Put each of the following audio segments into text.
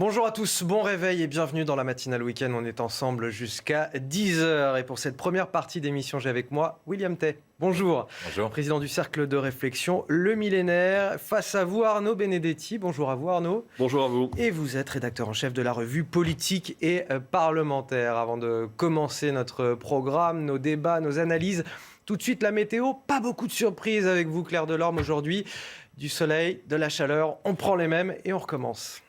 Bonjour à tous, bon réveil et bienvenue dans la matinale week-end. On est ensemble jusqu'à 10h. Et pour cette première partie d'émission, j'ai avec moi William Tay. Bonjour. Bonjour. Président du cercle de réflexion Le Millénaire. Face à vous, Arnaud Benedetti. Bonjour à vous, Arnaud. Bonjour à vous. Et vous êtes rédacteur en chef de la revue Politique et Parlementaire. Avant de commencer notre programme, nos débats, nos analyses, tout de suite la météo. Pas beaucoup de surprises avec vous, Claire Delorme, aujourd'hui. Du soleil, de la chaleur, on prend les mêmes et on recommence.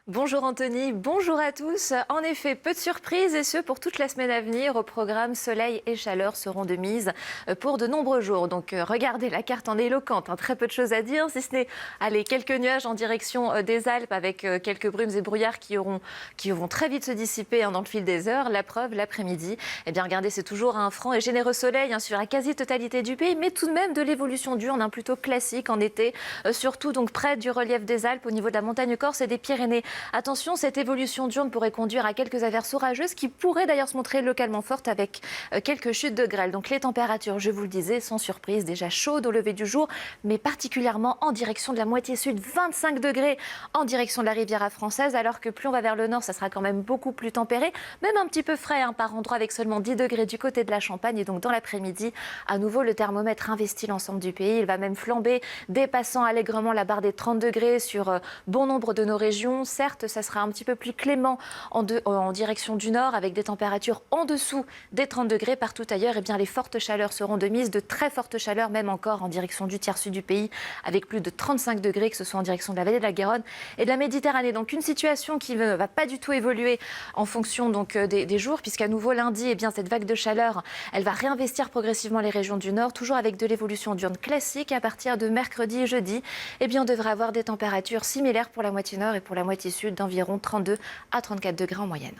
Bonjour Anthony, bonjour à tous. En effet, peu de surprises et ce pour toute la semaine à venir. Au programme, soleil et chaleur seront de mise pour de nombreux jours. Donc regardez, la carte en est éloquente, très peu de choses à dire, si ce n'est quelques nuages en direction des Alpes avec quelques brumes et brouillards qui vont très vite se dissiper dans le fil des heures. La preuve, l'après-midi, regardez, c'est toujours un franc et généreux soleil sur la quasi-totalité du pays, mais tout de même de l'évolution diurne plutôt classique en été, surtout donc près du relief des Alpes, au niveau de la montagne corse et des Pyrénées. Attention, cette évolution diurne pourrait conduire à quelques averses orageuses qui pourraient d'ailleurs se montrer localement fortes avec quelques chutes de grêle. Donc les températures, je vous le disais, sans surprise, déjà chaudes au lever du jour, mais particulièrement en direction de la moitié sud, 25 degrés en direction de la Riviera française, alors que plus on va vers le nord, ça sera quand même beaucoup plus tempéré, même un petit peu frais par endroit avec seulement 10 degrés du côté de la Champagne. Et donc dans l'après-midi, à nouveau, le thermomètre investit l'ensemble du pays. Il va même flamber, dépassant allègrement la barre des 30 degrés sur bon nombre de nos régions. Certes, ça sera un petit peu plus clément en direction du nord avec des températures en dessous des 30 degrés partout ailleurs. Les fortes chaleurs seront de mise, de très fortes chaleurs même encore en direction du tiers sud du pays avec plus de 35 degrés, que ce soit en direction de la vallée de la Garonne et de la Méditerranée. Donc une situation qui ne va pas du tout évoluer en fonction des jours, puisqu'à nouveau lundi, cette vague de chaleur, elle va réinvestir progressivement les régions du nord, toujours avec de l'évolution diurne classique. À partir de mercredi et jeudi, on devrait avoir des températures similaires pour la moitié nord et pour la moitié sud d'environ 32 à 34 degrés en moyenne.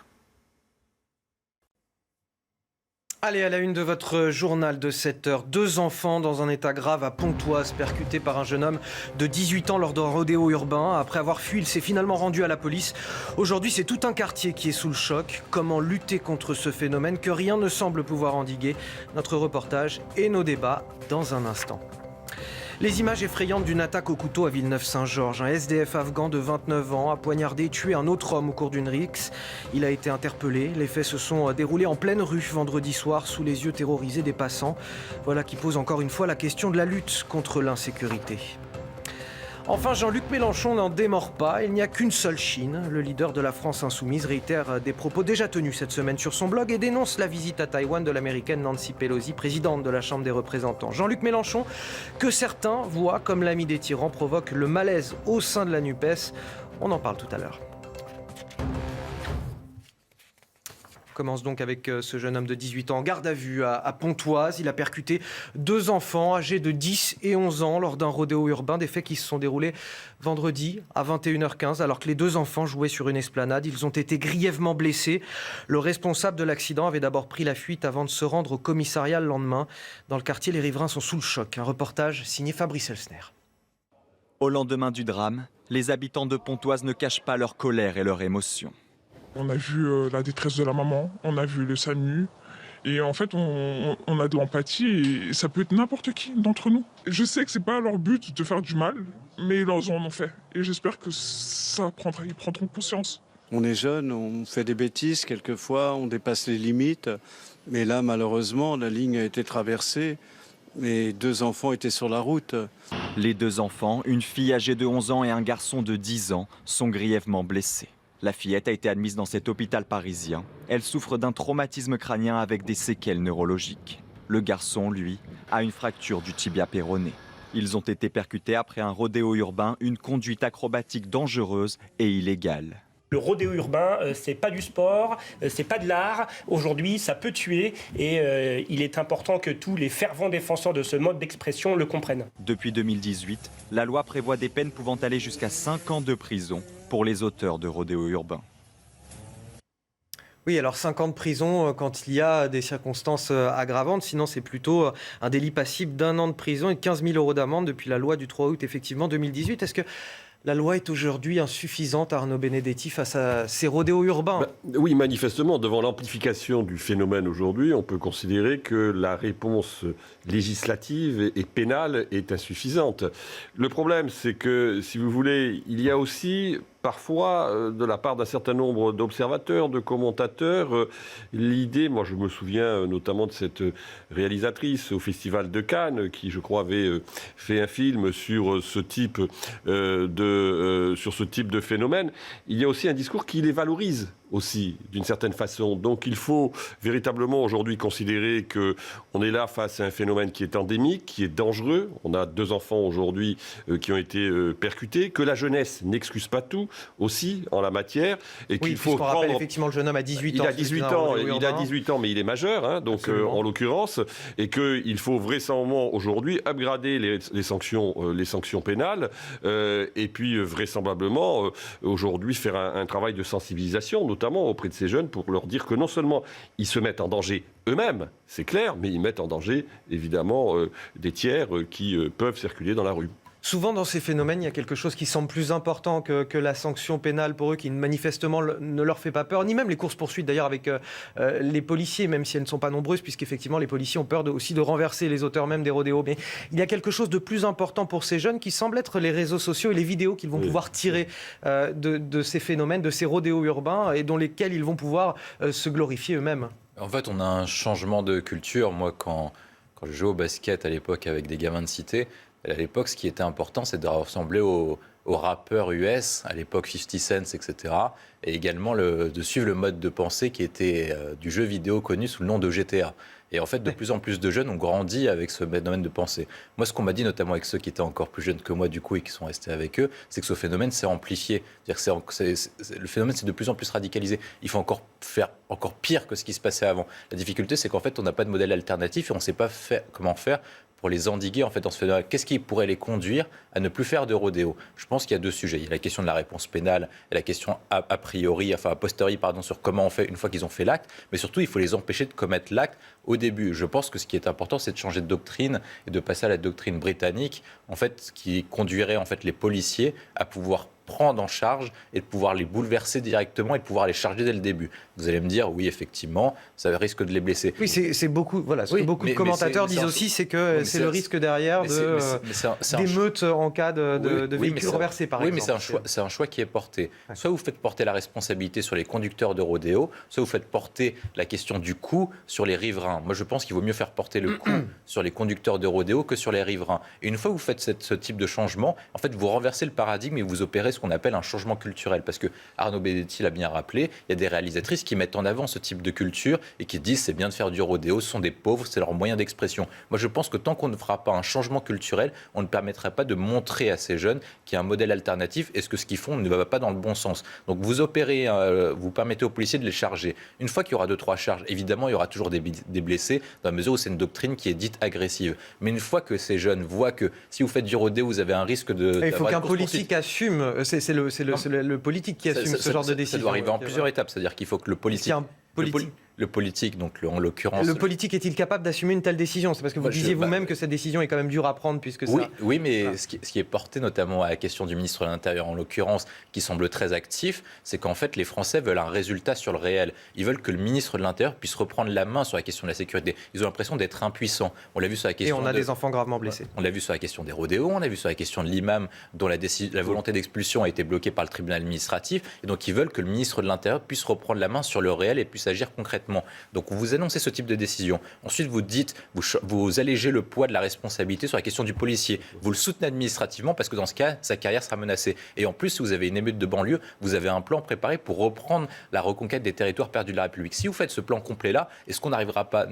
Allez, à la une de votre journal de 7h, 2 enfants dans un état grave à Pontoise, percutés par un jeune homme de 18 ans lors d'un rodéo urbain. Après avoir fui, il s'est finalement rendu à la police. Aujourd'hui, c'est tout un quartier qui est sous le choc. Comment lutter contre ce phénomène que rien ne semble pouvoir endiguer? Notre reportage et nos débats dans un instant. Les images effrayantes d'une attaque au couteau à Villeneuve-Saint-Georges. Un SDF afghan de 29 ans a poignardé et tué un autre homme au cours d'une rixe. Il a été interpellé. Les faits se sont déroulés en pleine rue vendredi soir sous les yeux terrorisés des passants. Voilà qui pose encore une fois la question de la lutte contre l'insécurité. Enfin, Jean-Luc Mélenchon n'en démord pas. Il n'y a qu'une seule Chine. Le leader de la France insoumise réitère des propos déjà tenus cette semaine sur son blog et dénonce la visite à Taïwan de l'américaine Nancy Pelosi, présidente de la Chambre des représentants. Jean-Luc Mélenchon, que certains voient comme l'ami des tyrans, provoque le malaise au sein de la NUPES. On en parle tout à l'heure. On commence donc avec ce jeune homme de 18 ans en garde à vue à Pontoise. Il a percuté 2 enfants âgés de 10 et 11 ans lors d'un rodéo urbain. Des faits qui se sont déroulés vendredi à 21h15 alors que les 2 enfants jouaient sur une esplanade. Ils ont été grièvement blessés. Le responsable de l'accident avait d'abord pris la fuite avant de se rendre au commissariat le lendemain. Dans le quartier, les riverains sont sous le choc. Un reportage signé Fabrice Elsner. Au lendemain du drame, les habitants de Pontoise ne cachent pas leur colère et leur émotion. On a vu la détresse de la maman, on a vu le SAMU. Et en fait, on a de l'empathie et ça peut être n'importe qui d'entre nous. Je sais que c'est pas leur but de faire du mal, mais ils en ont fait. Et j'espère que ils prendront conscience. On est jeunes, on fait des bêtises, quelquefois on dépasse les limites. Mais là, malheureusement, la ligne a été traversée. Et 2 enfants étaient sur la route. Les 2 enfants, une fille âgée de 11 ans et un garçon de 10 ans, sont grièvement blessés. La fillette a été admise dans cet hôpital parisien. Elle souffre d'un traumatisme crânien avec des séquelles neurologiques. Le garçon, lui, a une fracture du tibia péroné. Ils ont été percutés après un rodéo urbain, une conduite acrobatique dangereuse et illégale. Le rodéo urbain, c'est pas du sport, c'est pas de l'art. Aujourd'hui, ça peut tuer et il est important que tous les fervents défenseurs de ce mode d'expression le comprennent. Depuis 2018, la loi prévoit des peines pouvant aller jusqu'à 5 ans de prison pour les auteurs de rodéo urbain. Oui, alors 5 ans de prison quand il y a des circonstances aggravantes. Sinon, c'est plutôt un délit passible d'1 an de prison et de 15 000 € d'amende depuis la loi du 3 août, effectivement, 2018. Est-ce que La loi est aujourd'hui insuffisante, Arnaud Benedetti, face à ces rodéos urbains. Oui, manifestement, devant l'amplification du phénomène aujourd'hui, on peut considérer que la réponse législative et pénale est insuffisante. Le problème, c'est que, si vous voulez, il y a aussi parfois, de la part d'un certain nombre d'observateurs, de commentateurs, l'idée, moi je me souviens notamment de cette réalisatrice au Festival de Cannes, qui je crois avait fait un film sur ce type de phénomène, il y a aussi un discours qui les valorise aussi, d'une certaine façon. Donc il faut véritablement aujourd'hui considérer qu'on est là face à un phénomène qui est endémique, qui est dangereux. On a 2 enfants aujourd'hui qui ont été percutés, que la jeunesse n'excuse pas tout aussi en la matière. Et qu'il faut prendre... rappelle effectivement le jeune homme à 18 ans. Il a 18 ans, mais il est majeur, hein, donc en l'occurrence, et qu'il faut vraisemblablement aujourd'hui upgrader les sanctions pénales, et puis vraisemblablement aujourd'hui faire un travail de sensibilisation, notamment auprès de ces jeunes, pour leur dire que non seulement ils se mettent en danger eux-mêmes, c'est clair, mais ils mettent en danger évidemment des tiers qui peuvent circuler dans la rue. Souvent, dans ces phénomènes, il y a quelque chose qui semble plus important que la sanction pénale pour eux, qui manifestement ne leur fait pas peur, ni même les courses-poursuites d'ailleurs avec les policiers, même si elles ne sont pas nombreuses, puisqu'effectivement les policiers ont peur aussi de renverser les auteurs même des rodéos. Mais il y a quelque chose de plus important pour ces jeunes qui semble être les réseaux sociaux et les vidéos qu'ils vont pouvoir tirer de ces phénomènes, de ces rodéos urbains, et dans lesquels ils vont pouvoir se glorifier eux-mêmes. En fait, on a un changement de culture. Moi, quand je jouais au basket à l'époque avec des gamins de cité, à l'époque, ce qui était important, c'est de ressembler aux rappeurs US, à l'époque 50 Cent, etc. Et également de suivre le mode de pensée qui était du jeu vidéo connu sous le nom de GTA. Et en fait, de plus en plus de jeunes ont grandi avec ce domaine de pensée. Moi, ce qu'on m'a dit, notamment avec ceux qui étaient encore plus jeunes que moi, du coup, et qui sont restés avec eux, c'est que ce phénomène s'est amplifié. C'est-à-dire que le phénomène s'est de plus en plus radicalisé. Il faut faire encore pire que ce qui se passait avant. La difficulté, c'est qu'en fait, on n'a pas de modèle alternatif et on ne sait pas comment faire pour les endiguer en fait dans ce phénomène. Qu'est-ce qui pourrait les conduire à ne plus faire de rodéo ? Je pense qu'il y a 2 sujets. Il y a la question de la réponse pénale et la question a posteriori, sur comment on fait une fois qu'ils ont fait l'acte. Mais surtout, il faut les empêcher de commettre l'acte au début. Je pense que ce qui est important, c'est de changer de doctrine et de passer à la doctrine britannique, en fait, qui conduirait en fait les policiers à pouvoir prendre en charge et de pouvoir les bouleverser directement et de pouvoir les charger dès le début. Vous allez me dire, oui, effectivement, ça risque de les blesser. Oui, c'est beaucoup. Voilà, ce que beaucoup de commentateurs disent aussi, c'est que c'est le risque derrière d'émeutes en cas de véhicules renversés, par exemple. Oui, mais c'est un choix qui est porté. Soit vous faites porter la responsabilité sur les conducteurs de rodéo, soit vous faites porter la question du coût sur les riverains. Moi, je pense qu'il vaut mieux faire porter le coût sur les conducteurs de rodéo que sur les riverains. Et une fois que vous faites ce type de changement, en fait, vous renversez le paradigme et vous opérez ce qu'on appelle un changement culturel. Parce que Arnaud Benedetti l'a bien rappelé, il y a des réalisatrices qui mettent en avant ce type de culture et qui disent c'est bien de faire du rodéo, ce sont des pauvres, c'est leur moyen d'expression. Moi, je pense que tant qu'on ne fera pas un changement culturel, on ne permettra pas de montrer à ces jeunes qu'il y a un modèle alternatif et que ce qu'ils font ne va pas dans le bon sens. Donc vous opérez, vous permettez aux policiers de les charger. Une fois qu'il y aura 2-3 charges, évidemment, il y aura toujours des blessés dans la mesure où c'est une doctrine qui est dite agressive. Mais une fois que ces jeunes voient que si vous faites du rodéo, vous avez un risque de... Il faut qu'un politique assume, c'est le politique qui assume ce genre de décision. Ça doit arriver en plusieurs étapes, c'est-à-dire qu'il faut que le politique... Le politique, donc en l'occurrence... Le politique est-il capable d'assumer une telle décision ? C'est parce que vous disiez vous-même que cette décision est quand même dure à prendre puisque ça... Oui, mais ce qui est porté notamment à la question du ministre de l'Intérieur, en l'occurrence, qui semble très actif, c'est qu'en fait les Français veulent un résultat sur le réel. Ils veulent que le ministre de l'Intérieur puisse reprendre la main sur la question de la sécurité. Ils ont l'impression d'être impuissants. On l'a vu sur la question... Et on a des enfants gravement blessés. On l'a vu sur la question des rodéos, on l'a vu sur la question de l'imam dont la volonté d'expulsion a été bloquée par le tribunal administratif. Et donc ils veulent que le ministre de l'Intérieur puisse reprendre la main sur le réel et puisse agir concrètement. Donc vous annoncez ce type de décision. Ensuite, vous dites, vous allégez le poids de la responsabilité sur la question du policier. Vous le soutenez administrativement parce que dans ce cas, sa carrière sera menacée. Et en plus, si vous avez une émeute de banlieue, vous avez un plan préparé pour reprendre la reconquête des territoires perdus de la République. Si vous faites ce plan complet-là, est-ce qu'on n'arrivera pas...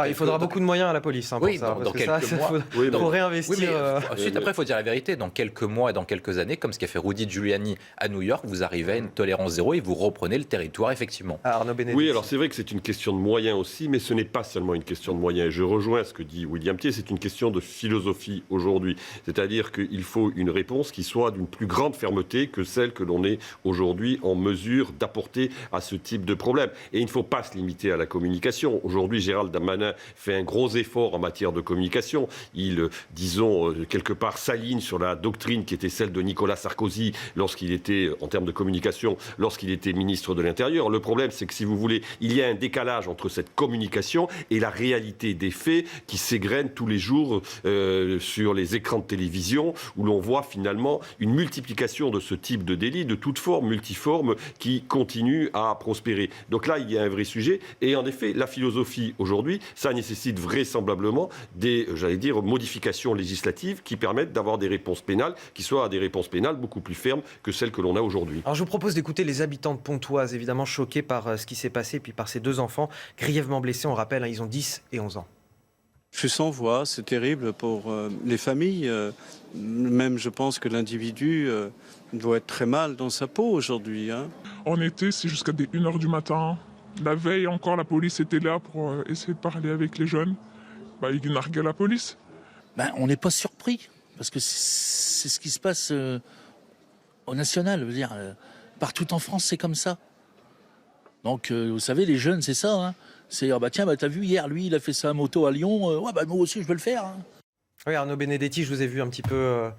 il faudra beaucoup de moyens à la police pour ça. Dans quelques mois. Il faut réinvestir. Ensuite, après, il faut dire la vérité. Dans quelques mois et dans quelques années, comme ce qu'a fait Rudy Giuliani à New York, vous arrivez à une tolérance zéro et vous reprenez le territoire, effectivement. Arnaud Benedetti. Oui, alors c'est vrai que c'est une question de moyens aussi, mais ce n'est pas seulement une question de moyens. Je rejoins ce que dit William Thier, c'est une question de philosophie aujourd'hui. C'est-à-dire qu'il faut une réponse qui soit d'une plus grande fermeté que celle que l'on est aujourd'hui en mesure d'apporter à ce type de problème. Et il ne faut pas se limiter à la communication. Aujourd'hui, Gérald Darmanin fait un gros effort en matière de communication. Il, disons, quelque part s'aligne sur la doctrine qui était celle de Nicolas Sarkozy lorsqu'il était, en termes de communication, lorsqu'il était ministre de l'Intérieur. Le problème, c'est que, si vous voulez, il y a un décalage entre cette communication et la réalité des faits qui s'égrènent tous les jours sur les écrans de télévision, où l'on voit finalement une multiplication de ce type de délits, de toute forme, multiforme, qui continue à prospérer. Donc là, il y a un vrai sujet. Et en effet, la philosophie aujourd'hui, ça nécessite vraisemblablement des, modifications législatives qui permettent d'avoir des réponses pénales qui soient des réponses pénales beaucoup plus fermes que celles que l'on a aujourd'hui. Alors je vous propose d'écouter les habitants de Pontoise, évidemment choqués par ce qui s'est passé, puis par ces 2 enfants grièvement blessés. On rappelle, ils ont 10 et 11 ans. Je suis sans voix, c'est terrible pour les familles. Même je pense que l'individu doit être très mal dans sa peau aujourd'hui. En été, c'est jusqu'à 1h du matin. La veille encore, la police était là pour essayer de parler avec les jeunes. Ils narguaient la police. On n'est pas surpris, parce que c'est ce qui se passe au national. Je veux dire, partout en France, c'est comme ça. Donc, vous savez, les jeunes, c'est ça. C'est, t'as vu, hier, lui, il a fait sa moto à Lyon. Moi aussi, je veux le faire. Oui, Arnaud Benedetti, je vous ai vu un petit peu...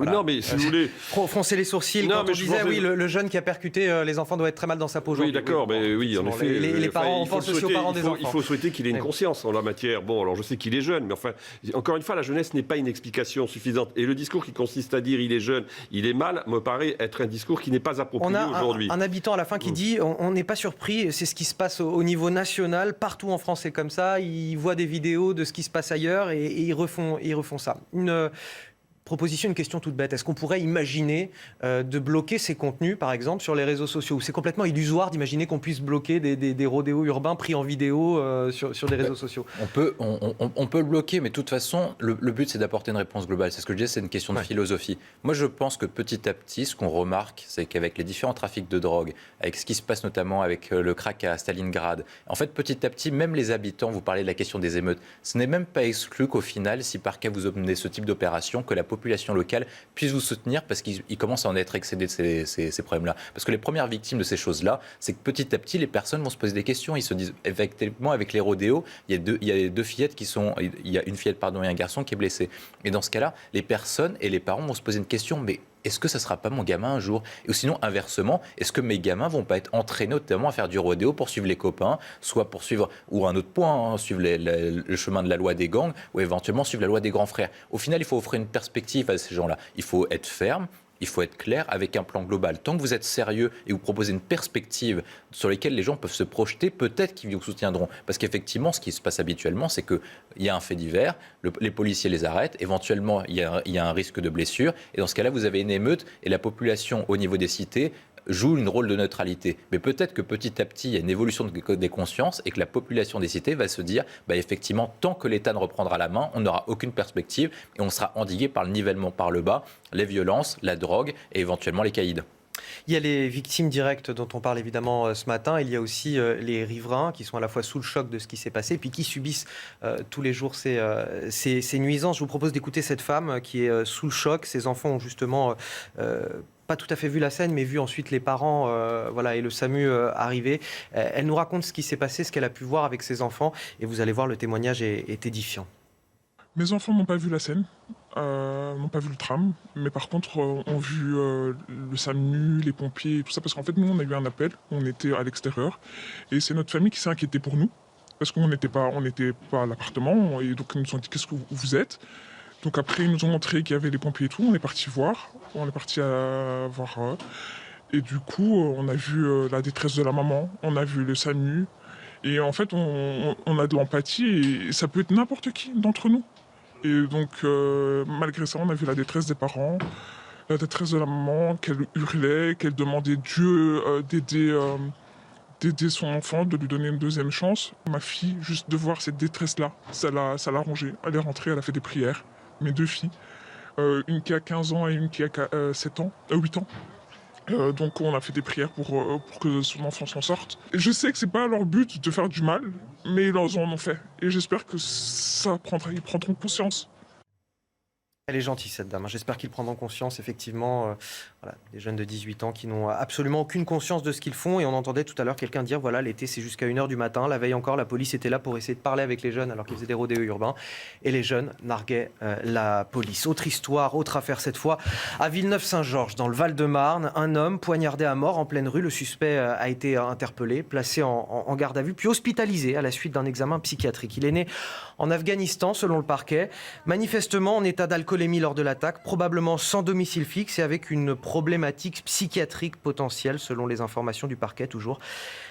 Voilà. Non, mais si vous voulez... Froncer les sourcils quand on disait, oui, le jeune qui a percuté les enfants doit être très mal dans sa peau aujourd'hui. Oui, d'accord, mais oui, en effet... Les parents, on pense aussi aux parents des enfants. Il faut souhaiter qu'il ait une conscience en la matière. Bon, alors je sais qu'il est jeune, mais enfin, encore une fois, la jeunesse n'est pas une explication suffisante. Et le discours qui consiste à dire il est jeune, il est mal, me paraît être un discours qui n'est pas approprié aujourd'hui. On a un habitant à la fin qui dit, on n'est pas surpris, c'est ce qui se passe au niveau national, partout en France c'est comme ça, ils voient des vidéos de ce qui se passe ailleurs et ils refont ça. Une question toute bête. Est-ce qu'on pourrait imaginer de bloquer ces contenus, par exemple, sur les réseaux sociaux? C'est complètement illusoire d'imaginer qu'on puisse bloquer des rodéos urbains pris en vidéo sur des réseaux sociaux. On peut le bloquer, mais de toute façon, le but, c'est d'apporter une réponse globale. C'est ce que je disais, c'est une question de philosophie. Moi, je pense que petit à petit, ce qu'on remarque, c'est qu'avec les différents trafics de drogue, avec ce qui se passe notamment avec le crack à Stalingrad, en fait, petit à petit, même les habitants, vous parlez de la question des émeutes, ce n'est même pas exclu qu'au final, si par cas vous obtenez ce type d'opération, que la population locale puisse vous soutenir parce qu'il commence à en être excédé de ces problèmes-là. Parce que les premières victimes de ces choses-là, c'est que petit à petit, les personnes vont se poser des questions. Ils se disent, effectivement, avec les rodéos, il y a deux fillettes qui sont... Il y a une fillette, et un garçon qui est blessé. Et dans ce cas-là, les personnes et les parents vont se poser une question, mais est-ce que ça ne sera pas mon gamin un jour? Ou sinon, inversement, est-ce que mes gamins ne vont pas être entraînés notamment à faire du rodéo pour suivre les copains, soit pour suivre, ou un autre point, suivre le chemin de la loi des gangs, ou éventuellement suivre la loi des grands frères? Au final, il faut offrir une perspective à ces gens-là. Il faut être ferme. Il faut être clair avec un plan global. Tant que vous êtes sérieux et vous proposez une perspective sur laquelle les gens peuvent se projeter, peut-être qu'ils vous soutiendront. Parce qu'effectivement, ce qui se passe habituellement, c'est qu'il y a un fait divers, les policiers les arrêtent, éventuellement, il y a un risque de blessure. Et dans ce cas-là, vous avez une émeute et la population au niveau des cités joue un rôle de neutralité. Mais peut-être que petit à petit, il y a une évolution des consciences et que la population des cités va se dire, effectivement, tant que l'État ne reprendra la main, on n'aura aucune perspective et on sera endigué par le nivellement par le bas, les violences, la drogue et éventuellement les caïds. Il y a les victimes directes dont on parle évidemment ce matin. Il y a aussi les riverains qui sont à la fois sous le choc de ce qui s'est passé puis qui subissent tous les jours ces nuisances. Je vous propose d'écouter cette femme qui est sous le choc. Ses enfants ont justement... pas tout à fait vu la scène, mais vu ensuite les parents et le SAMU arriver. Elle nous raconte ce qui s'est passé, ce qu'elle a pu voir avec ses enfants. Et vous allez voir, le témoignage est édifiant. Mes enfants n'ont pas vu la scène, n'ont pas vu le tram, mais par contre ont vu le SAMU, les pompiers, tout ça, parce qu'en fait nous on a eu un appel, on était à l'extérieur, et c'est notre famille qui s'est inquiétée pour nous, parce qu'on n'était pas à l'appartement, et donc ils nous ont dit qu'est-ce que vous êtes. Donc après ils nous ont montré qu'il y avait les pompiers et tout, on est parti voir, et du coup on a vu la détresse de la maman, on a vu le SAMU, et en fait on a de l'empathie, et ça peut être n'importe qui d'entre nous. Et donc, malgré ça, on a vu la détresse des parents, la détresse de la maman, qu'elle hurlait, qu'elle demandait Dieu d'aider son enfant, de lui donner une deuxième chance. Ma fille, juste de voir cette détresse-là, ça l'a rongée. Elle est rentrée, elle a fait des prières. Mes deux filles, une qui a 15 ans et une qui a 8 ans. Donc on a fait des prières pour que son enfant s'en sorte. Et je sais que c'est pas leur but de faire du mal, mais ils en ont fait. Et j'espère que ils prendront conscience. Elle est gentille, cette dame. J'espère qu'ils prendront conscience, effectivement, voilà, des jeunes de 18 ans qui n'ont absolument aucune conscience de ce qu'ils font. Et on entendait tout à l'heure quelqu'un dire, voilà, l'été, c'est jusqu'à 1h du matin. La veille encore, la police était là pour essayer de parler avec les jeunes alors qu'ils faisaient des rodéos urbains. Et les jeunes narguaient la police. Autre histoire, autre affaire cette fois. À Villeneuve-Saint-Georges, dans le Val-de-Marne, un homme poignardé à mort en pleine rue. Le suspect a été interpellé, placé en garde à vue, puis hospitalisé à la suite d'un examen psychiatrique. Il est né en Afghanistan, selon le parquet. Manifestement en état d'alcoolémie lors de l'attaque, probablement sans domicile fixe et avec une problématique psychiatrique potentielle, selon les informations du parquet toujours.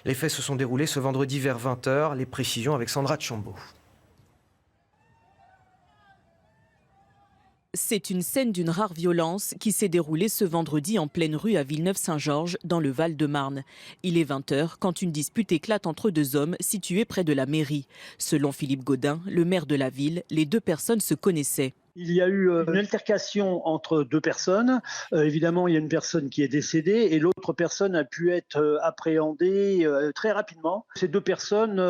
Les faits se sont déroulés ce vendredi vers 20h. Les précisions avec Sandra Tchambo. C'est une scène d'une rare violence qui s'est déroulée ce vendredi en pleine rue à Villeneuve-Saint-Georges, dans le Val-de-Marne. Il est 20h quand une dispute éclate entre deux hommes situés près de la mairie. Selon Philippe Gaudin, le maire de la ville, les deux personnes se connaissaient. Il y a eu une altercation entre deux personnes. Évidemment, il y a une personne qui est décédée et l'autre personne a pu être appréhendée très rapidement. Ces deux personnes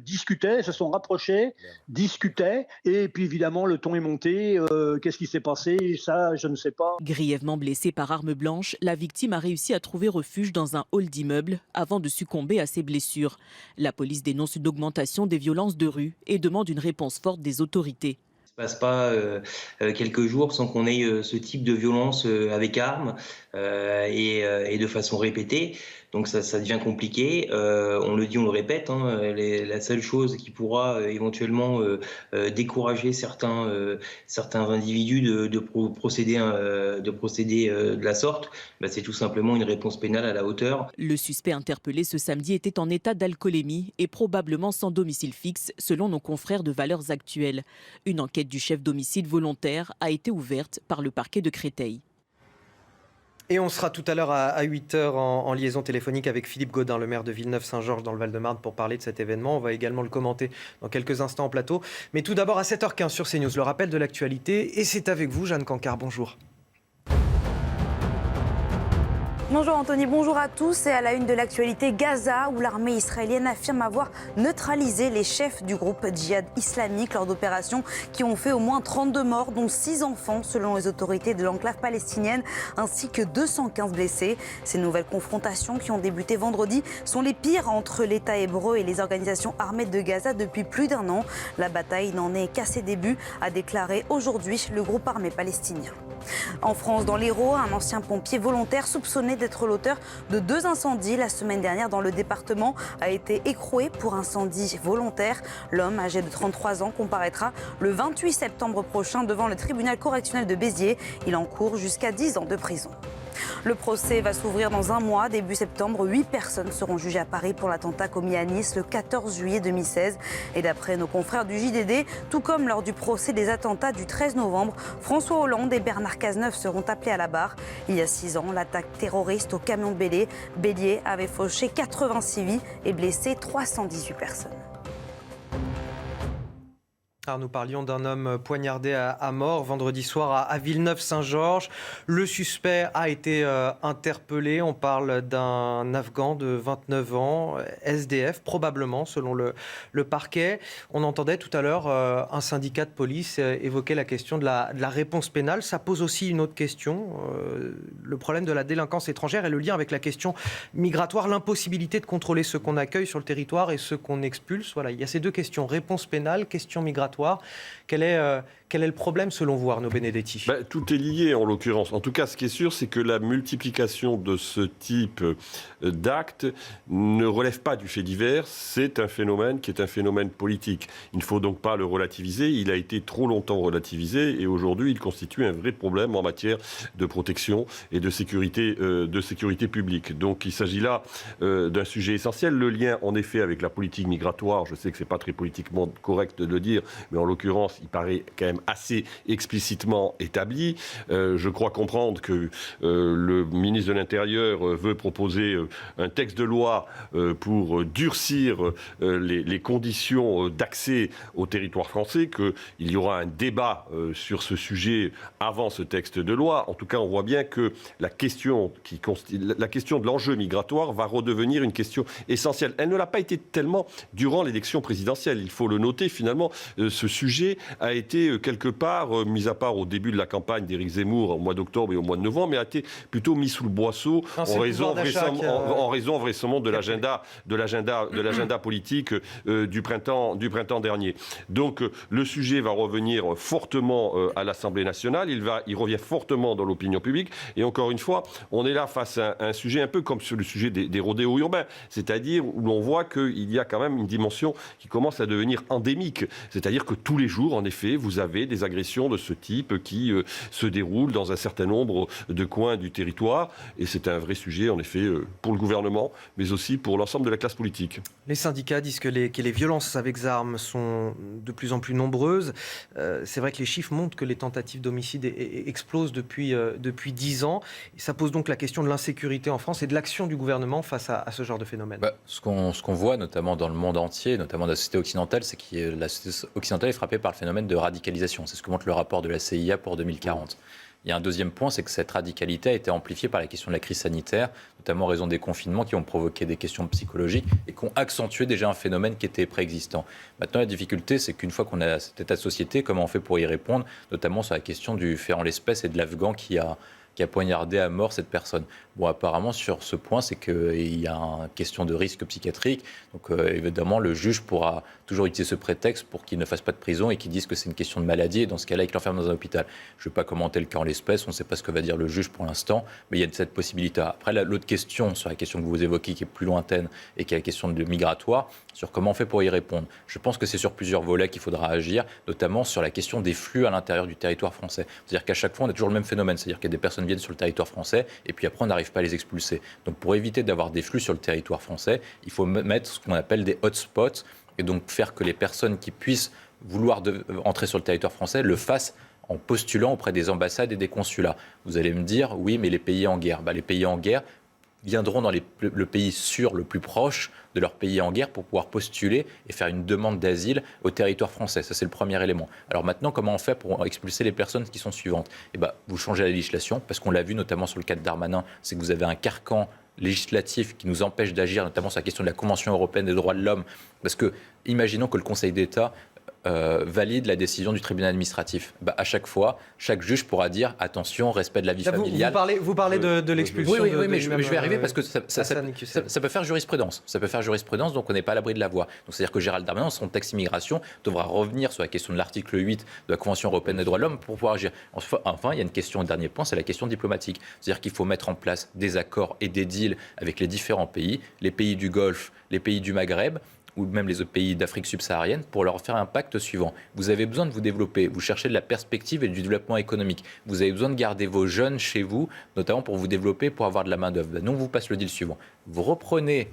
discutaient, se sont rapprochées, discutaient et puis évidemment le ton est monté. Qu'est-ce qui s'est passé? Ça, je ne sais pas. Grièvement blessée par arme blanche, la victime a réussi à trouver refuge dans un hall d'immeuble avant de succomber à ses blessures. La police dénonce une augmentation des violences de rue et demande une réponse forte des autorités. Il ne se passe pas quelques jours sans qu'on ait ce type de violence avec armes et de façon répétée. Donc ça devient compliqué. On le dit, on le répète. La seule chose qui pourra éventuellement décourager certains individus de procéder de la sorte, c'est tout simplement une réponse pénale à la hauteur. Le suspect interpellé ce samedi était en état d'alcoolémie et probablement sans domicile fixe, selon nos confrères de Valeurs Actuelles. Une enquête du chef d'homicide volontaire a été ouverte par le parquet de Créteil. Et on sera tout à l'heure à 8h en liaison téléphonique avec Philippe Gaudin, le maire de Villeneuve-Saint-Georges dans le Val-de-Marne, pour parler de cet événement. On va également le commenter dans quelques instants en plateau. Mais tout d'abord à 7h15 sur CNews, le rappel de l'actualité. Et c'est avec vous, Jeanne Cancard. Bonjour. Bonjour Anthony, bonjour à tous. Et à la une de l'actualité, Gaza, où l'armée israélienne affirme avoir neutralisé les chefs du groupe djihad islamique lors d'opérations qui ont fait au moins 32 morts, dont 6 enfants selon les autorités de l'enclave palestinienne, ainsi que 215 blessés. Ces nouvelles confrontations qui ont débuté vendredi sont les pires entre l'État hébreu et les organisations armées de Gaza depuis plus d'1 an. La bataille n'en est qu'à ses débuts, a déclaré aujourd'hui le groupe armé palestinien. En France, dans l'Hérault, un ancien pompier volontaire soupçonné d'être l'auteur de 2 incendies la semaine dernière dans le département a été écroué pour incendie volontaire. L'homme, âgé de 33 ans, comparaîtra le 28 septembre prochain devant le tribunal correctionnel de Béziers. Il encourt jusqu'à 10 ans de prison. Le procès va s'ouvrir dans 1 mois. Début septembre, 8 personnes seront jugées à Paris pour l'attentat commis à Nice le 14 juillet 2016. Et d'après nos confrères du JDD, tout comme lors du procès des attentats du 13 novembre, François Hollande et Bernard Cazeneuve seront appelés à la barre. Il y a 6 ans, l'attaque terroriste au camion de Bélier avait fauché 86 vies et blessé 318 personnes. Alors nous parlions d'un homme poignardé à mort vendredi soir à Villeneuve-Saint-Georges. Le suspect a été interpellé. On parle d'un Afghan de 29 ans, SDF, probablement, selon le parquet. On entendait tout à l'heure un syndicat de police évoquer la question de la réponse pénale. Ça pose aussi une autre question, le problème de la délinquance étrangère et le lien avec la question migratoire, l'impossibilité de contrôler ceux qu'on accueille sur le territoire et ceux qu'on expulse. Voilà, il y a ces deux questions, réponse pénale, question migratoire. Quel est le problème selon vous, Arnaud Benedetti ? Tout est lié en l'occurrence. En tout cas, ce qui est sûr, c'est que la multiplication de ce type d'actes ne relève pas du fait divers. C'est un phénomène qui est un phénomène politique. Il ne faut donc pas le relativiser. Il a été trop longtemps relativisé et aujourd'hui, il constitue un vrai problème en matière de protection et de sécurité publique. Donc, il s'agit là d'un sujet essentiel. Le lien, en effet, avec la politique migratoire, je sais que ce n'est pas très politiquement correct de le dire, mais en l'occurrence, il paraît quand même même assez explicitement établi. Je crois comprendre que le ministre de l'Intérieur veut proposer un texte de loi pour durcir les conditions d'accès au territoire français, qu'il y aura un débat sur ce sujet avant ce texte de loi. En tout cas, on voit bien que la question de l'enjeu migratoire va redevenir une question essentielle. Elle ne l'a pas été tellement durant l'élection présidentielle. Il faut le noter, finalement, ce sujet a été quelque part, mis à part au début de la campagne d'Éric Zemmour au mois d'octobre et au mois de novembre, mais a été plutôt mis sous le boisseau en raison vraisemblablement de l'agenda politique du printemps dernier. Donc le sujet va revenir fortement à l'Assemblée nationale, il revient fortement dans l'opinion publique, et encore une fois, on est là face à un sujet un peu comme sur le sujet des rodéos urbains, c'est-à-dire où l'on voit qu'il y a quand même une dimension qui commence à devenir endémique, c'est-à-dire que tous les jours, en effet, vous avez des agressions de ce type qui se déroulent dans un certain nombre de coins du territoire, et c'est un vrai sujet, en effet, pour le gouvernement, mais aussi pour l'ensemble de la classe politique. Les syndicats disent que les violences avec armes sont de plus en plus nombreuses. C'est vrai que les chiffres montrent que les tentatives d'homicide explosent depuis 10 ans. Et ça pose donc la question de l'insécurité en France et de l'action du gouvernement face à ce genre de phénomène. Ce qu'on voit notamment dans le monde entier, notamment dans la société occidentale, c'est que la société occidentale est frappée par le phénomène de radicalisation. C'est ce que montre le rapport de la CIA pour 2040. Il y a un deuxième point, c'est que cette radicalité a été amplifiée par la question de la crise sanitaire, notamment en raison des confinements qui ont provoqué des questions psychologiques et qui ont accentué déjà un phénomène qui était préexistant. Maintenant, la difficulté, c'est qu'une fois qu'on a cet état de société, comment on fait pour y répondre, notamment sur la question du fait en l'espèce et de l'Afghan qui a poignardé à mort cette personne. Bon, apparemment, sur ce point, c'est qu'il y a une question de risque psychiatrique. Donc, évidemment, le juge pourra toujours utiliser ce prétexte pour qu'il ne fasse pas de prison et qu'il dise que c'est une question de maladie. Et dans ce cas-là, il l'enferme dans un hôpital. Je ne vais pas commenter le cas en l'espèce. On ne sait pas ce que va dire le juge pour l'instant. Mais il y a cette possibilité. Après, l'autre question, sur la question que vous évoquez, qui est plus lointaine et qui est la question de migratoire, sur comment on fait pour y répondre. Je pense que c'est sur plusieurs volets qu'il faudra agir, notamment sur la question des flux à l'intérieur du territoire français. C'est-à-dire qu'à chaque fois, on a toujours le même phénomène. C'est-à-dire qu'il y a des personnes qui viennent sur le territoire français et puis après, on n'arrive pas à les expulser. Donc pour éviter d'avoir des flux sur le territoire français, il faut mettre ce qu'on appelle des hotspots et donc faire que les personnes qui puissent vouloir entrer sur le territoire français le fassent en postulant auprès des ambassades et des consulats. Vous allez me dire, oui, mais les pays en guerre. Les pays en guerre viendront dans le pays sûr le plus proche de leur pays en guerre pour pouvoir postuler et faire une demande d'asile au territoire français. Ça, c'est le premier élément. Alors maintenant, comment on fait pour expulser les personnes qui sont suivantes ? Vous changez la législation, parce qu'on l'a vu notamment sur le cas de Darmanin, c'est que vous avez un carcan législatif qui nous empêche d'agir, notamment sur la question de la Convention européenne des droits de l'homme. Parce que, imaginons que le Conseil d'État valide la décision du tribunal administratif. À chaque fois, chaque juge pourra dire attention, respect de la vie familiale. Vous parlez de l'expulsion. Oui, mais je vais arriver parce que ça peut faire jurisprudence. Ça peut faire jurisprudence, donc on n'est pas à l'abri de la voie. Donc c'est-à-dire que Gérald Darmanin, dans son texte immigration, devra revenir sur la question de l'article 8 de la Convention européenne des droits de l'homme pour pouvoir agir. Enfin, il y a une question, un dernier point, c'est la question diplomatique. C'est-à-dire qu'il faut mettre en place des accords et des deals avec les différents pays, les pays du Golfe, les pays du Maghreb, ou même les autres pays d'Afrique subsaharienne, pour leur faire un pacte suivant. Vous avez besoin de vous développer, vous cherchez de la perspective et du développement économique. Vous avez besoin de garder vos jeunes chez vous, notamment pour vous développer, pour avoir de la main-d'œuvre. Nous, on vous passe le deal suivant. Vous reprenez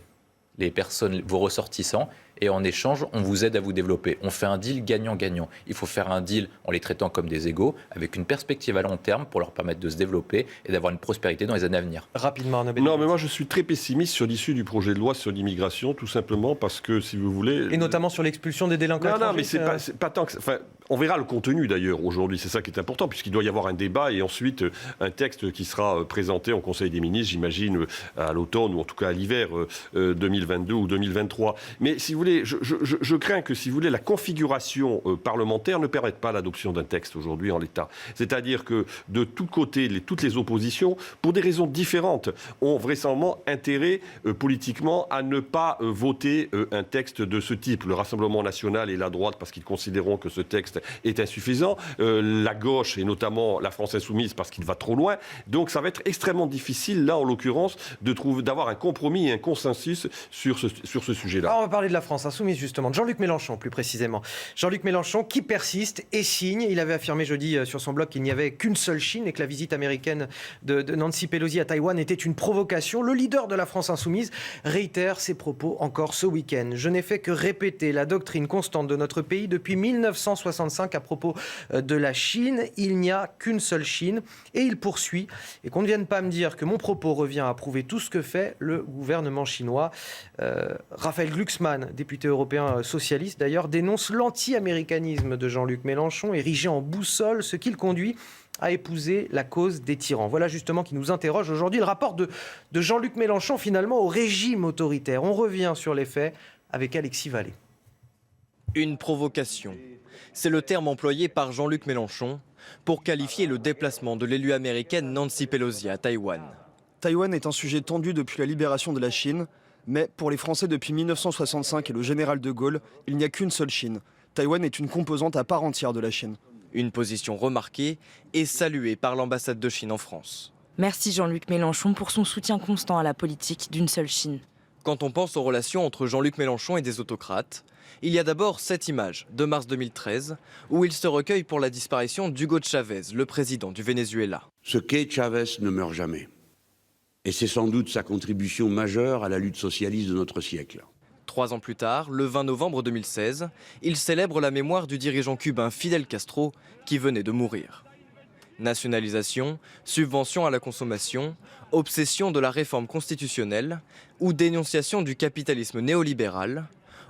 les personnes, vos ressortissants, et en échange, on vous aide à vous développer. On fait un deal gagnant-gagnant. Il faut faire un deal en les traitant comme des égaux, avec une perspective à long terme pour leur permettre de se développer et d'avoir une prospérité dans les années à venir. Rapidement, Arnaud. Non, mais moi je suis très pessimiste sur l'issue du projet de loi sur l'immigration, tout simplement parce que, si vous voulez... Et notamment sur l'expulsion des délinquants. Non, mais c'est pas tant que... Enfin, on verra le contenu d'ailleurs aujourd'hui, c'est ça qui est important, puisqu'il doit y avoir un débat et ensuite un texte qui sera présenté en Conseil des ministres, j'imagine, à l'automne ou en tout cas à l'hiver 2022 ou 2023. Mais si vous voulez, je crains que, si vous voulez, la configuration parlementaire ne permette pas l'adoption d'un texte aujourd'hui en l'état. C'est-à-dire que de tous côtés, toutes les oppositions, pour des raisons différentes, ont vraisemblablement intérêt politiquement à ne pas voter un texte de ce type. Le Rassemblement national et la droite, parce qu'ils considéreront que ce texte est insuffisant. La gauche, et notamment la France insoumise, parce qu'il va trop loin. Donc ça va être extrêmement difficile, là en l'occurrence, d'avoir un compromis et un consensus sur ce sujet-là. Alors, on va parler de la France. France Insoumise, justement, de Jean-Luc Mélenchon, plus précisément. Jean-Luc Mélenchon qui persiste et signe. Il avait affirmé jeudi sur son blog qu'il n'y avait qu'une seule Chine et que la visite américaine de Nancy Pelosi à Taïwan était une provocation. Le leader de la France Insoumise réitère ses propos encore ce week-end. Je n'ai fait que répéter la doctrine constante de notre pays depuis 1965 à propos de la Chine. Il n'y a qu'une seule Chine. Et il poursuit. Et qu'on ne vienne pas me dire que mon propos revient à prouver tout ce que fait le gouvernement chinois. Raphaël Glucksmann, député européen socialiste d'ailleurs, dénonce l'anti-américanisme de Jean-Luc Mélenchon, érigé en boussole, ce qui le conduit à épouser la cause des tyrans. Voilà justement qui nous interroge aujourd'hui le rapport de Jean-Luc Mélenchon finalement au régime autoritaire. On revient sur les faits avec Alexis Vallée. Une provocation. C'est le terme employé par Jean-Luc Mélenchon pour qualifier le déplacement de l'élue américaine Nancy Pelosi à Taïwan. Taïwan est un sujet tendu depuis la libération de la Chine, mais pour les Français depuis 1965 et le général de Gaulle, il n'y a qu'une seule Chine. Taïwan est une composante à part entière de la Chine. Une position remarquée et saluée par l'ambassade de Chine en France. Merci Jean-Luc Mélenchon pour son soutien constant à la politique d'une seule Chine. Quand on pense aux relations entre Jean-Luc Mélenchon et des autocrates, il y a d'abord cette image de mars 2013 où il se recueille pour la disparition d'Hugo Chavez, le président du Venezuela. Ce qu'est Chavez ne meurt jamais. Et c'est sans doute sa contribution majeure à la lutte socialiste de notre siècle. 3 ans plus tard, le 20 novembre 2016, il célèbre la mémoire du dirigeant cubain Fidel Castro qui venait de mourir. Nationalisation, subvention à la consommation, obsession de la réforme constitutionnelle ou dénonciation du capitalisme néolibéral,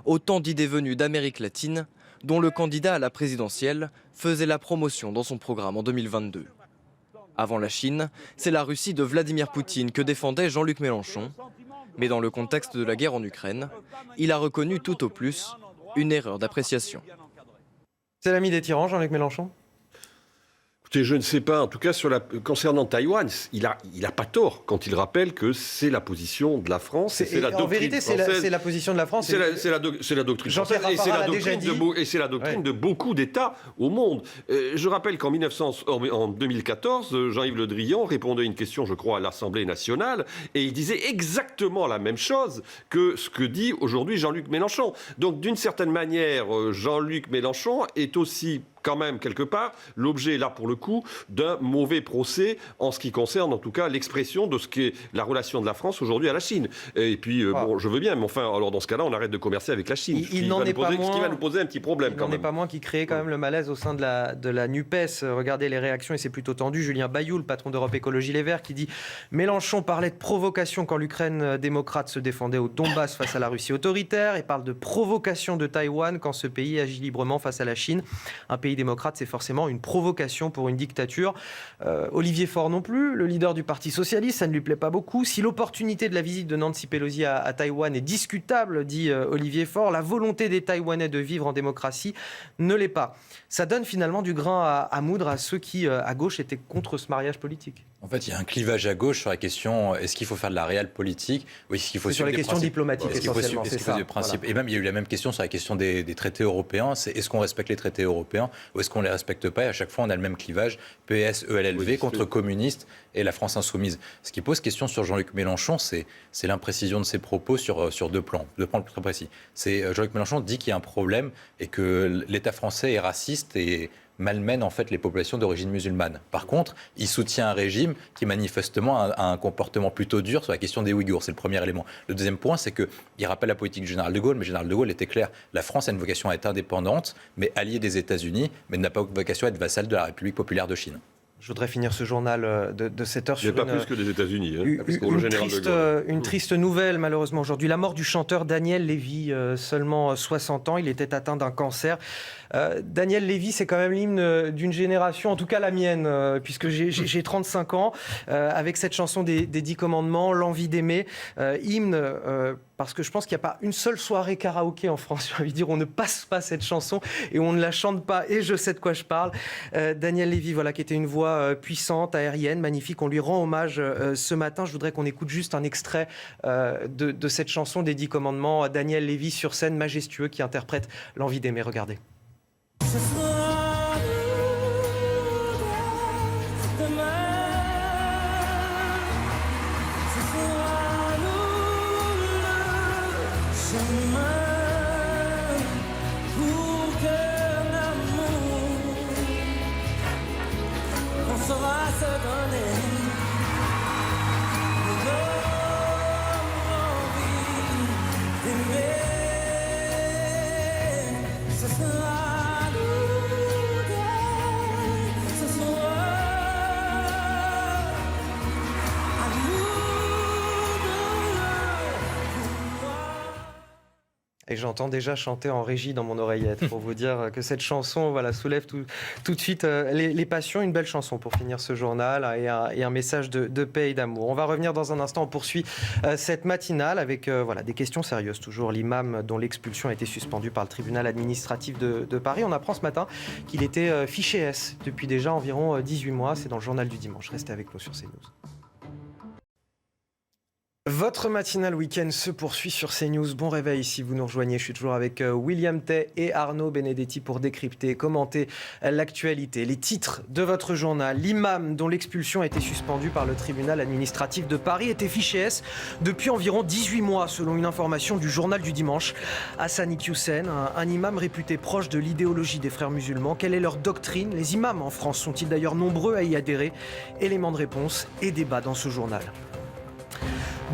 autant d'idées venues d'Amérique latine dont le candidat à la présidentielle faisait la promotion dans son programme en 2022. Avant la Chine, c'est la Russie de Vladimir Poutine que défendait Jean-Luc Mélenchon. Mais dans le contexte de la guerre en Ukraine, il a reconnu tout au plus une erreur d'appréciation. C'est l'ami des tyrans, Jean-Luc Mélenchon ? Écoutez, je ne sais pas. En tout cas, concernant Taïwan, il a pas tort quand il rappelle que c'est la position de la France. En vérité, c'est la position de la France. C'est la doctrine française et c'est la doctrine de beaucoup d'États au monde. Je rappelle qu'en 2014, Jean-Yves Le Drian répondait à une question, je crois, à l'Assemblée nationale, et il disait exactement la même chose que ce que dit aujourd'hui Jean-Luc Mélenchon. Donc, d'une certaine manière, Jean-Luc Mélenchon est aussi quand même, quelque part, l'objet, là, pour le coup, d'un mauvais procès en ce qui concerne, en tout cas, l'expression de ce qu'est la relation de la France aujourd'hui à la Chine. Et puis, bon, je veux bien, mais enfin, alors dans ce cas-là, on arrête de commercer avec la Chine. Ce qui va nous poser un petit problème, quand même. Il n'en est pas moins qui crée quand même le malaise au sein de la NUPES. Regardez les réactions, et c'est plutôt tendu. Julien Bayou, le patron d'Europe Écologie Les Verts, qui dit « Mélenchon parlait de provocation quand l'Ukraine démocrate se défendait au Donbass face à la Russie autoritaire, et parle de provocation de Taïwan quand ce pays agit librement face à la Chine. Un pays démocrate, c'est forcément une provocation pour une dictature. » Olivier Faure non plus, le leader du Parti Socialiste, ça ne lui plaît pas beaucoup. Si l'opportunité de la visite de Nancy Pelosi à Taïwan est discutable, dit Olivier Faure, la volonté des Taïwanais de vivre en démocratie ne l'est pas. Ça donne finalement du grain à moudre à ceux qui, à gauche, étaient contre ce mariage politique. En fait, il y a un clivage à gauche sur la question est-ce qu'il faut faire de la réelle politique ou est-ce qu'il faut sur les questions diplomatiques essentiellement, c'est ça. Voilà. Et même, il y a eu la même question sur la question des traités européens. C'est est-ce qu'on respecte les traités européens ou est-ce qu'on ne les respecte pas ? Et à chaque fois, on a le même clivage. PS, ELLV contre communistes et la France insoumise. Ce qui pose question sur Jean-Luc Mélenchon, c'est l'imprécision de ses propos sur 2 plans très précis. Jean-Luc Mélenchon dit qu'il y a un problème et que l'État français est raciste et malmène en fait les populations d'origine musulmane. Par contre, il soutient un régime qui manifestement a un comportement plutôt dur sur la question des Ouïghours. C'est le premier élément. Le deuxième point, c'est qu'il rappelle la politique du général de Gaulle, mais le général de Gaulle était clair. La France a une vocation à être indépendante, mais alliée des États-Unis, mais n'a pas vocation à être vassale de la République populaire de Chine. Je voudrais finir ce journal de 7 heures sur pas plus que des États-Unis. Hein, une triste nouvelle, malheureusement, aujourd'hui. La mort du chanteur Daniel Lévy, seulement 60 ans. Il était atteint d'un cancer. Daniel Lévy, c'est quand même l'hymne d'une génération, en tout cas la mienne, puisque j'ai 35 ans, avec cette chanson des 10 commandements, L'envie d'aimer. Hymne, parce que je pense qu'il n'y a pas une seule soirée karaoké en France, j'ai envie de dire, on ne passe pas cette chanson et on ne la chante pas, et je sais de quoi je parle. Daniel Lévy, voilà, qui était une voix puissante, aérienne, magnifique. On lui rend hommage ce matin. Je voudrais qu'on écoute juste un extrait de cette chanson des 10 commandements. Daniel Lévy sur scène, majestueux, qui interprète L'envie d'aimer. Regardez. Ce soir, demain, ce sera nous le chemin. Et j'entends déjà chanter en régie dans mon oreillette pour vous dire que cette chanson soulève tout de suite les passions. Une belle chanson pour finir ce journal et un message de paix et d'amour. On va revenir dans un instant. On poursuit cette matinale avec des questions sérieuses. Toujours l'imam dont l'expulsion a été suspendue par le tribunal administratif de Paris. On apprend ce matin qu'il était fiché S depuis déjà environ 18 mois. C'est dans le journal du dimanche. Restez avec nous sur CNews. Votre matinale week-end se poursuit sur CNews. Bon réveil si vous nous rejoignez. Je suis toujours avec William Tay et Arnaud Benedetti pour décrypter, commenter l'actualité. Les titres de votre journal. L'imam dont l'expulsion a été suspendue par le tribunal administratif de Paris était fiché S depuis environ 18 mois, selon une information du journal du dimanche. Hassan Iqiyoussen, un imam réputé proche de l'idéologie des frères musulmans. Quelle est leur doctrine ? Les imams en France sont-ils d'ailleurs nombreux à y adhérer ? Éléments de réponse et débat dans ce journal.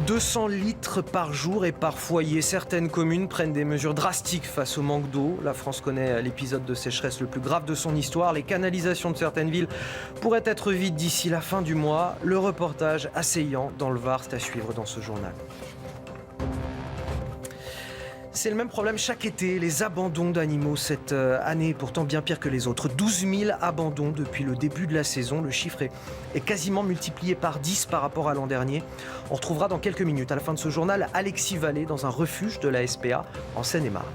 200 litres par jour et par foyer. Certaines communes prennent des mesures drastiques face au manque d'eau. La France connaît l'épisode de sécheresse le plus grave de son histoire. Les canalisations de certaines villes pourraient être vides d'ici la fin du mois. Le reportage assaillant dans le Var, c'est à suivre dans ce journal. C'est le même problème chaque été, les abandons d'animaux. Cette année est pourtant bien pire que les autres. 12 000 abandons depuis le début de la saison. Le chiffre est quasiment multiplié par 10 par rapport à l'an dernier. On retrouvera dans quelques minutes, à la fin de ce journal, Alexis Vallée dans un refuge de la SPA en Seine-et-Marne.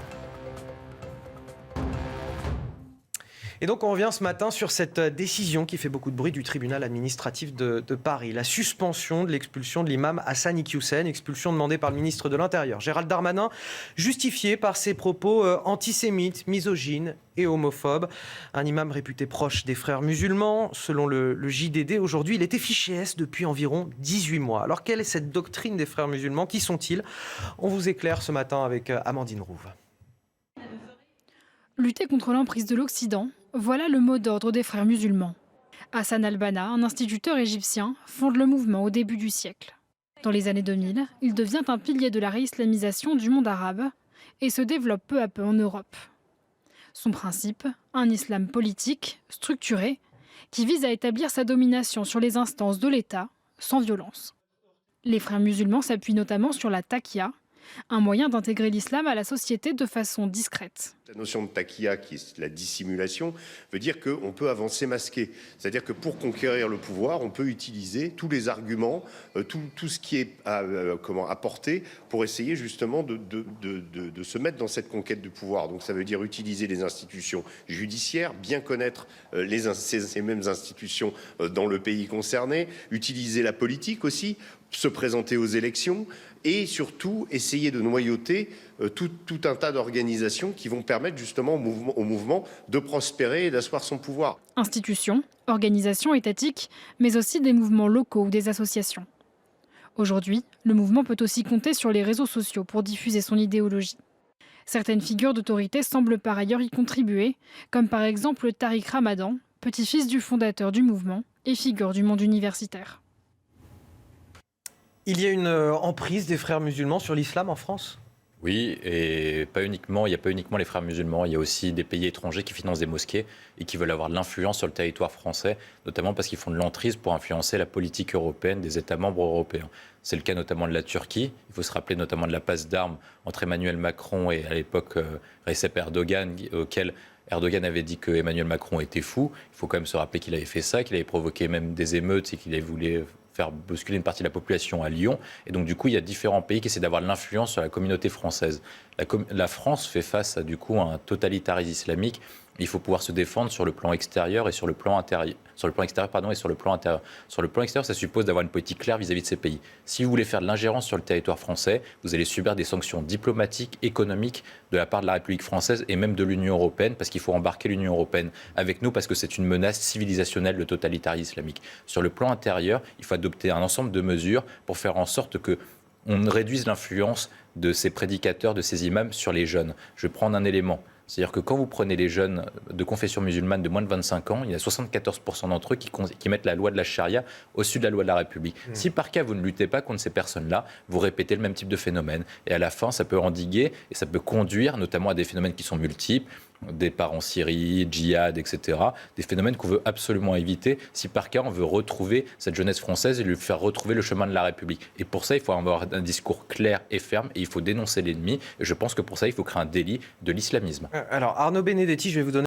Et donc on revient ce matin sur cette décision qui fait beaucoup de bruit du tribunal administratif de Paris. La suspension de l'expulsion de l'imam Hassan Iqiyoussen, expulsion demandée par le ministre de l'Intérieur, Gérald Darmanin, justifiée par ses propos antisémites, misogynes et homophobes. Un imam réputé proche des frères musulmans. Selon le JDD, aujourd'hui, il était fiché S depuis environ 18 mois. Alors quelle est cette doctrine des frères musulmans ? Qui sont-ils ? On vous éclaire ce matin avec Amandine Rouve. Lutter contre l'emprise de l'Occident, voilà le mot d'ordre des frères musulmans. Hassan al-Banna, un instituteur égyptien, fonde le mouvement au début du siècle. Dans les années 2000, il devient un pilier de la réislamisation du monde arabe et se développe peu à peu en Europe. Son principe, un islam politique, structuré, qui vise à établir sa domination sur les instances de l'État, sans violence. Les frères musulmans s'appuient notamment sur la taqiyya, un moyen d'intégrer l'islam à la société de façon discrète. La notion de taqiyya, qui est la dissimulation, veut dire qu'on peut avancer masqué. C'est-à-dire que pour conquérir le pouvoir, on peut utiliser tous les arguments, tout ce qui est apporté pour essayer justement de se mettre dans cette conquête du pouvoir. Donc ça veut dire utiliser les institutions judiciaires, bien connaître ces mêmes institutions dans le pays concerné, utiliser la politique aussi, se présenter aux élections et surtout essayer de noyauter tout un tas d'organisations qui vont permettre justement au mouvement de prospérer et d'asseoir son pouvoir. Institutions, organisations étatiques, mais aussi des mouvements locaux ou des associations. Aujourd'hui, le mouvement peut aussi compter sur les réseaux sociaux pour diffuser son idéologie. Certaines figures d'autorité semblent par ailleurs y contribuer, comme par exemple Tariq Ramadan, petit-fils du fondateur du mouvement et figure du monde universitaire. Il y a une emprise des frères musulmans sur l'islam en France ? Oui, et pas uniquement, il n'y a pas uniquement les frères musulmans, il y a aussi des pays étrangers qui financent des mosquées et qui veulent avoir de l'influence sur le territoire français, notamment parce qu'ils font de l'emprise pour influencer la politique européenne des États membres européens. C'est le cas notamment de la Turquie. Il faut se rappeler notamment de la passe d'armes entre Emmanuel Macron et à l'époque Recep Erdogan, auquel Erdogan avait dit que Emmanuel Macron était fou. Il faut quand même se rappeler qu'il avait fait ça, qu'il avait provoqué même des émeutes et qu'il avait voulu faire bousculer une partie de la population à Lyon. Et donc, du coup, il y a différents pays qui essaient d'avoir de l'influence sur la communauté française. La France fait face à, du coup, à un totalitarisme islamique. Il faut pouvoir se défendre sur le plan extérieur et sur le plan intérieur. Sur le plan extérieur, et sur le plan intérieur. Sur le plan extérieur, ça suppose d'avoir une politique claire vis-à-vis de ces pays. Si vous voulez faire de l'ingérence sur le territoire français, vous allez subir des sanctions diplomatiques, économiques de la part de la République française et même de l'Union européenne, parce qu'il faut embarquer l'Union européenne avec nous, parce que c'est une menace civilisationnelle, le totalitarisme islamique. Sur le plan intérieur, il faut adopter un ensemble de mesures pour faire en sorte que on réduise l'influence de ces prédicateurs, de ces imams sur les jeunes. Je vais prendre un élément. C'est-à-dire que quand vous prenez les jeunes de confession musulmane de moins de 25 ans, il y a 74% d'entre eux qui mettent la loi de la charia au-dessus de la loi de la République. Si par cas vous ne luttez pas contre ces personnes-là, vous répétez le même type de phénomène. Et à la fin, ça peut endiguer et ça peut conduire notamment à des phénomènes qui sont multiples, départ en Syrie, djihad, etc. Des phénomènes qu'on veut absolument éviter si par cas on veut retrouver cette jeunesse française et lui faire retrouver le chemin de la République. Et pour ça, il faut avoir un discours clair et ferme et il faut dénoncer l'ennemi. Et je pense que pour ça, il faut créer un délit de l'islamisme. Alors Arnaud Benedetti, je vais vous donner